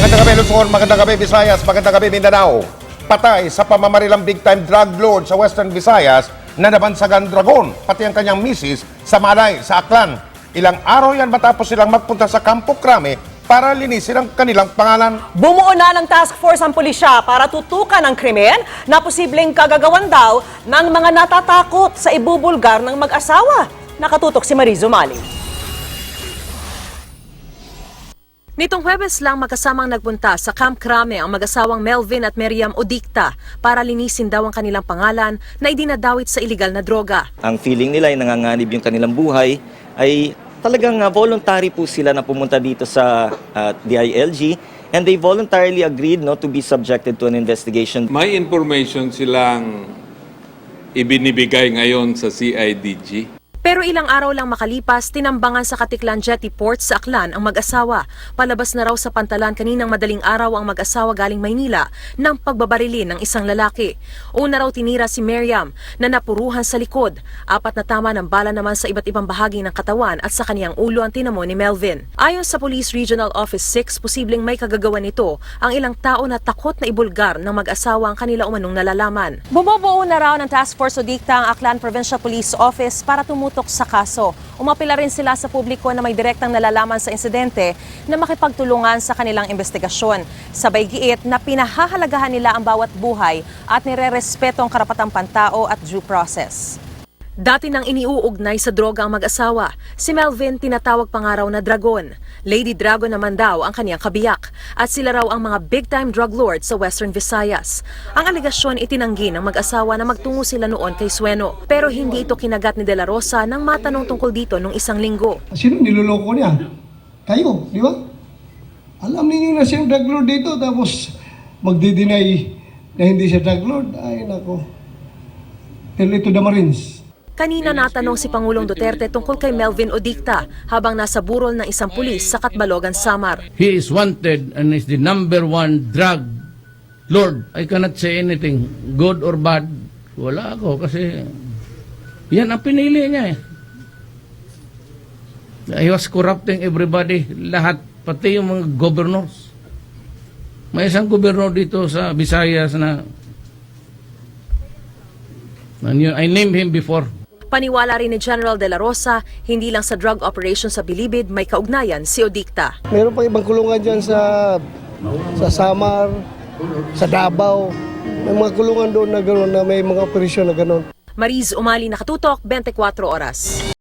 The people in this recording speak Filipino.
Magandang gabi Luzon, magandang gabi Visayas, magandang gabi Mindanao. Patay sa pamamarilang big-time drug lord sa Western Visayas na nabansagan dragon, pati ang kanyang misis sa Malay, sa Aklan. Ilang araw yan matapos silang magpunta sa Campo Crame para linisin ang kanilang pangalan. Bumuo na ng task force ang pulisya para tutukan ang krimen na posibleng kagagawan daw ng mga natatakot sa ibubulgar ng mag-asawa. Nakatutok si Mariz Umali. Nitong Huwebes lang magkasamang nagpunta sa Camp Crame ang mag-asawang Melvin at Miriam Odicta para linisin daw ang kanilang pangalan na idinadawit sa iligal na droga. Ang feeling nila ay nanganganib yung kanilang buhay ay talagang voluntary po sila na pumunta dito sa DILG and they voluntarily agreed to be subjected to an investigation. May information silang ibinibigay ngayon sa CIDG. Pero ilang araw lang makalipas, tinambangan sa Katiklan Jetty Port sa Aklan ang mag-asawa. Palabas na raw sa pantalan kaninang madaling araw ang mag-asawa galing Maynila ng pagbabarilin ng isang lalaki. Una raw tinira si Miriam na napuruhan sa likod. 4 na tama ng bala naman sa iba't ibang bahagi ng katawan at sa kaniyang ulo ang tinamo ni Melvin. Ayon sa Police Regional Office 6, posibleng may kagagawan nito ang ilang tao na takot na ibulgar ng mag-asawa ang kanila umanong nalalaman. Bumubuo na raw ng task force Odicta ang Aklan Provincial Police Office para tumutok sa kaso. Umapila rin sila sa publiko na may direktang nalalaman sa insidente na makipagtulungan sa kanilang investigasyon. Sabay giit na pinahahalagahan nila ang bawat buhay at nirerespeto ang karapatang pantao at due process. Dati nang iniuugnay sa droga ang mag-asawa, si Melvin tinatawag pa nga raw na Dragon. Lady Dragon naman daw ang kaniyang kabiyak at sila raw ang mga big-time drug lords sa Western Visayas. Ang alegasyon itinanggi ng mag-asawa na magtungo sila noon kay Sueno. Pero hindi ito kinagat ni De La Rosa nang matanong tungkol dito nung isang linggo. Sino niloloko niya? Kayo, di ba? Alam niyo na siyang drug lord dito tapos magdi-deny na hindi siya drug lord. Ay nako. Tell it to the Marines. Kanina natanong si Pangulong Duterte tungkol kay Melvin Odicta habang nasa burol ng isang pulis sa Catbalogan, Samar. He is wanted and is the #1 drug lord. I cannot say anything, good or bad. Wala ako kasi yan ang pinili niya eh. He was corrupting everybody, lahat, pati yung mga governors. May isang gobernador dito sa Visayas na I named him before. Paniwala rin ni General De La Rosa, hindi lang sa drug operation sa Bilibid may kaugnayan si Odicta. Meron pang ibang kulungan dyan sa Samar, sa Davao. May mga kulungan doon na gano'n na may mga operasyon na gano'n. Mariz Umali, Nakatutok, 24 Oras.